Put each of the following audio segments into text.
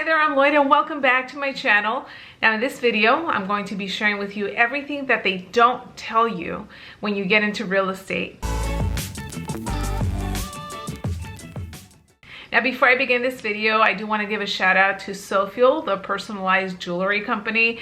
there, I'm Loida and welcome back to my channel. Now in this video, I'm going to be sharing with you everything that they don't tell you when you get into real estate. Now before I begin this video, I do want to give a shout out to Sofiel, the personalized jewelry company.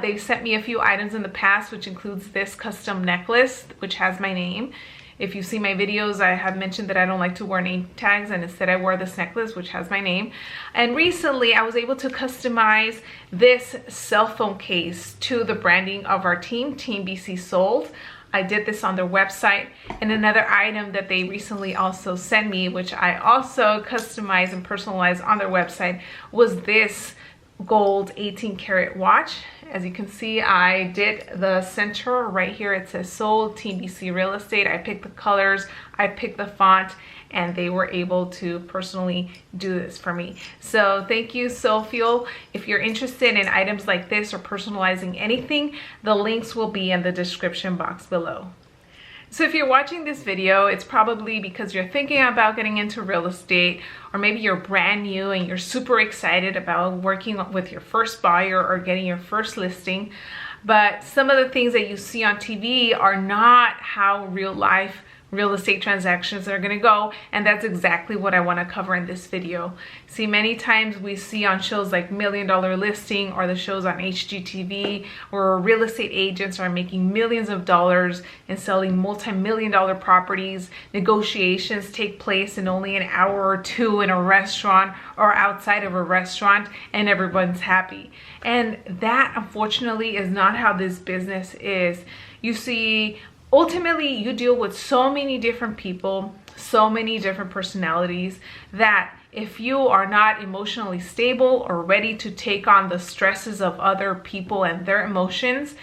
They've sent me a few items in the past, which includes this custom necklace, which has my name. If you see my videos, I have mentioned that I don't like to wear name tags, and instead I wear this necklace, which has my name. And recently I was able to customize this cell phone case to the branding of our team, Team BC Sold. I did this on their website. And another item that they recently also sent me, which I also customized and personalized on their website, was this gold 18 karat watch. As you can see, I did the center right here. It says sold Team BC Real Estate. I picked the colors, I picked the font, and they were able to personally do this for me. So thank you, Sofiel. If you're interested in items like this or personalizing anything, the links will be in the description box below. So if you're watching this video, it's probably because you're thinking about getting into real estate, or maybe you're brand new and you're super excited about working with your first buyer or getting your first listing. But some of the things that you see on TV are not how real life real estate transactions are going to go, and that's exactly what I want to cover in this video. See, many times we see on shows like $1 Million Listing or the shows on HGTV where real estate agents are making millions of dollars and selling multi-million-dollar properties. Negotiations take place in only an hour or two in a restaurant or outside of a restaurant, and everyone's happy. And that, unfortunately, is not how this business is. You see, ultimately, you deal with so many different people, so many different personalities, that if you are not emotionally stable or ready to take on the stresses of other people and their emotions,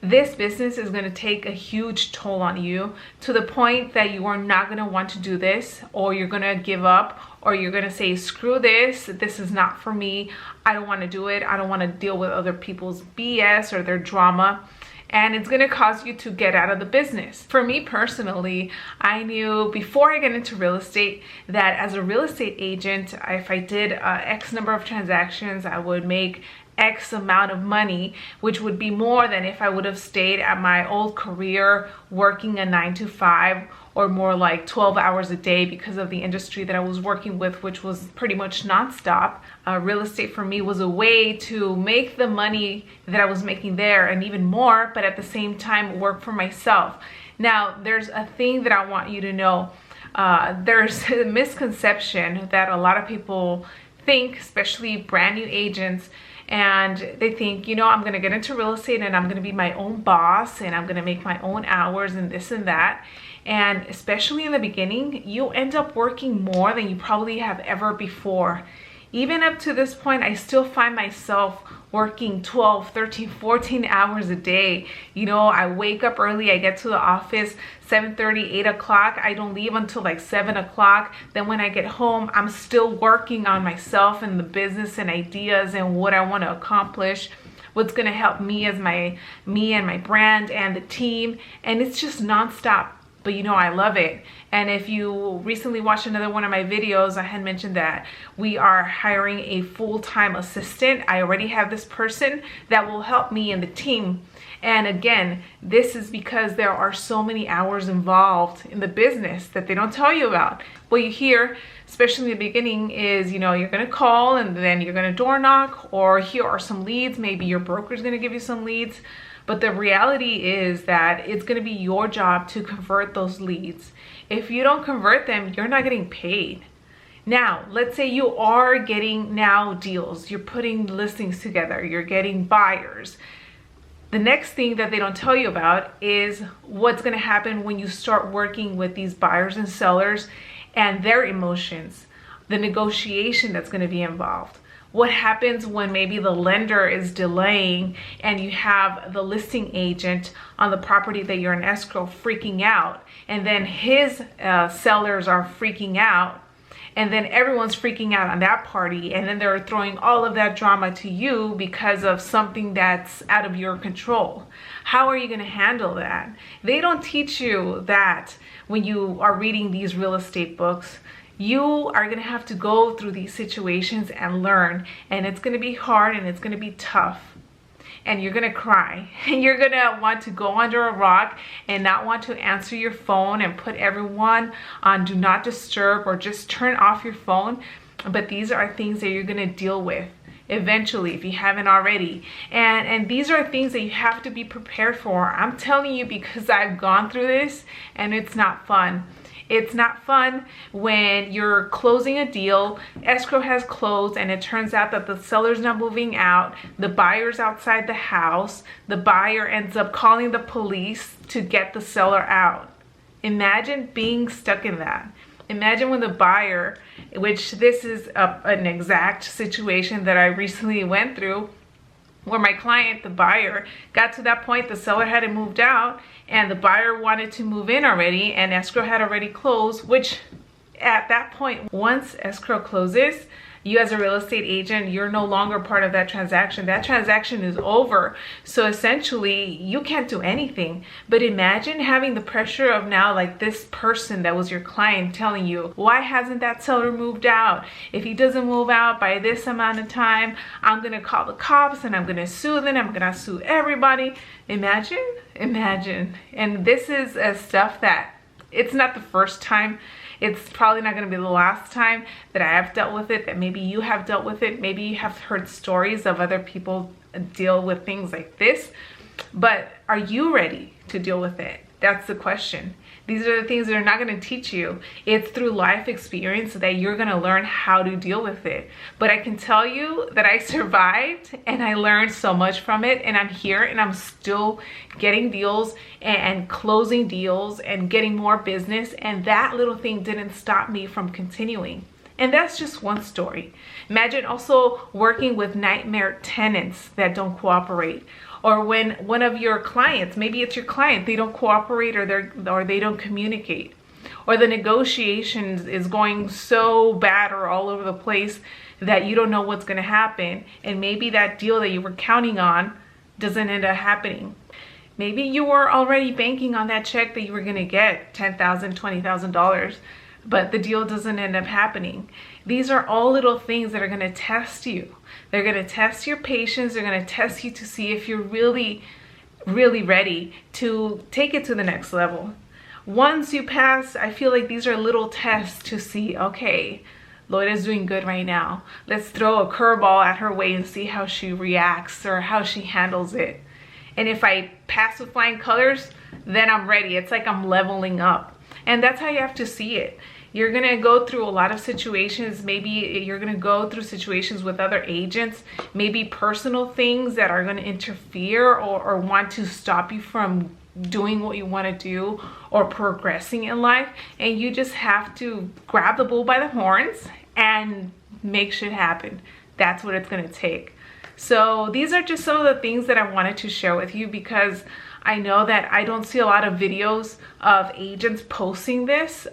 this business is going to take a huge toll on you, to the point that you are not going to want to do this, or you're going to give up, or you're going to say, screw this, this is not for me, I don't want to do it, I don't want to deal with other people's BS or their drama. And it's going to cause you to get out of the business. For me personally, I knew before I get into real estate that as a real estate agent, if I did X number of transactions, I would make X amount of money, which would be more than if I would have stayed at my old career working a 9-to-5 or more like 12 hours a day, because of the industry that I was working with, which was pretty much nonstop. Real estate for me was a way to make the money that I was making there and even more, but at the same time work for myself. Now, there's a thing that I want you to know. There's a misconception that a lot of people think, especially brand new agents, and they think, you know, I'm going to get into real estate and I'm going to be my own boss and I'm going to make my own hours and this and that. And especially in the beginning, you end up working more than you probably have ever before. Even up to this point, I still find myself working 12, 13, 14 hours a day. You know, I wake up early, I get to the office 7:30, 8 o'clock. I don't leave until like 7 o'clock. Then when I get home, I'm still working on myself and the business and ideas and what I want to accomplish, what's going to help me as me and my brand and the team. And it's just nonstop. But you know, I love it. And if you recently watched another one of my videos, I had mentioned that we are hiring a full-time assistant. I already have this person that will help me and the team. And again, this is because there are so many hours involved in the business that they don't tell you about. What you hear, especially in the beginning, is, you know, you're going to call and then you're going to door knock, or here are some leads. Maybe your broker is going to give you some leads. But the reality is that it's going to be your job to convert those leads. If you don't convert them, you're not getting paid. Now, let's say you are getting now deals. You're putting listings together. You're getting buyers. The next thing that they don't tell you about is what's going to happen when you start working with these buyers and sellers and their emotions, the negotiation that's going to be involved. What happens when maybe the lender is delaying and you have the listing agent on the property that you're in escrow freaking out, and then his sellers are freaking out, and then everyone's freaking out on that party, and then they're throwing all of that drama to you because of something that's out of your control. How are you going to handle that? They don't teach you that when you are reading these real estate books. You are gonna have to go through these situations and learn, and it's gonna be hard and it's gonna be tough, and you're gonna cry, and you're gonna want to go under a rock and not want to answer your phone and put everyone on do not disturb or just turn off your phone. But these are things that you're gonna deal with eventually if you haven't already, and these are things that you have to be prepared for. I'm telling you because I've gone through this, and it's not fun. It's not fun when you're closing a deal, escrow has closed, and it turns out that the seller's not moving out, the buyer's outside the house, the buyer ends up calling the police to get the seller out. Imagine being stuck in that. Imagine when the buyer, which this is an exact situation that I recently went through, where my client, the buyer, got to that point, the seller hadn't moved out, and the buyer wanted to move in already, and escrow had already closed, which at that point, once escrow closes, you as a real estate agent, you're no longer part of that transaction. That transaction is over. So essentially, you can't do anything. But imagine having the pressure of now, like this person that was your client telling you, why hasn't that seller moved out? If he doesn't move out by this amount of time, I'm gonna call the cops and I'm gonna sue them. I'm gonna sue everybody. Imagine. And this is stuff that it's not the first time. It's probably not going to be the last time that I have dealt with it, that maybe you have dealt with it. Maybe you have heard stories of other people deal with things like this. But are you ready to deal with it? That's the question. These are the things that are not going to teach you. It's through life experience that you're going to learn how to deal with it. But I can tell you that I survived and I learned so much from it, and I'm here and I'm still getting deals and closing deals and getting more business, and that little thing didn't stop me from continuing. And that's just one story. Imagine also working with nightmare tenants that don't cooperate, or when one of your clients, maybe it's your client, they don't cooperate or they don't communicate, or the negotiations is going so bad or all over the place that you don't know what's going to happen, and maybe that deal that you were counting on doesn't end up happening. Maybe you were already banking on that check that you were going to get $10,000, $20,000, but the deal doesn't end up happening. These are all little things that are going to test you. They're going to test your patience. They're going to test you to see if you're really ready to take it to the next level. Once you pass, I feel like these are little tests to see, okay, Loida's doing good right now. Let's throw a curveball at her way and see how she reacts or how she handles it. And if I pass with flying colors, then I'm ready. It's like I'm leveling up. And that's how you have to see it. You're going to go through a lot of situations. Maybe you're going to go through situations with other agents, maybe personal things that are going to interfere or want to stop you from doing what you want to do or progressing in life. And you just have to grab the bull by the horns and make shit happen. That's what it's going to take. So these are just some of the things that I wanted to share with you, because I know that I don't see a lot of videos of agents posting this.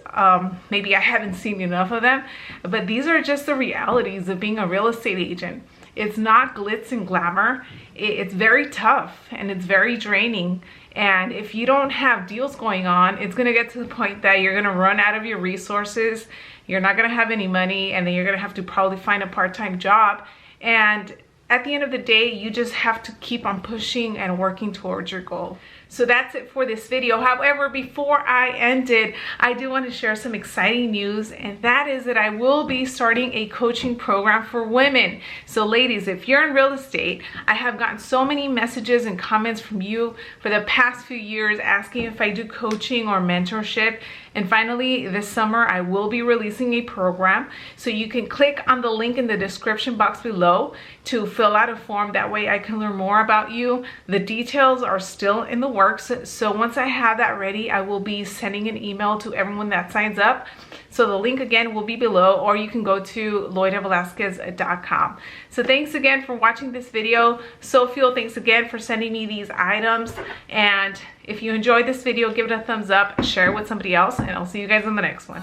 Maybe I haven't seen enough of them, but these are just the realities of being a real estate agent. It's not glitz and glamour. It's very tough and it's very draining. And if you don't have deals going on, it's gonna get to the point that you're gonna run out of your resources. You're not gonna have any money, and then you're gonna have to probably find a part-time job. And at the end of the day, you just have to keep on pushing and working towards your goal. So that's it for this video. However, before I end it, I do want to share some exciting news, and that is that I will be starting a coaching program for women. So ladies, if you're in real estate, I have gotten so many messages and comments from you for the past few years asking if I do coaching or mentorship. And finally, this summer, I will be releasing a program. So you can click on the link in the description box below to fill out a form. That way I can learn more about you. The details are still in the works. So once I have that ready, I will be sending an email to everyone that signs up. So the link again will be below, or you can go to loidavelasquez.com. So thanks again for watching this video. Sophia, thanks again for sending me these items. And if you enjoyed this video, give it a thumbs up, share it with somebody else, and I'll see you guys in the next one.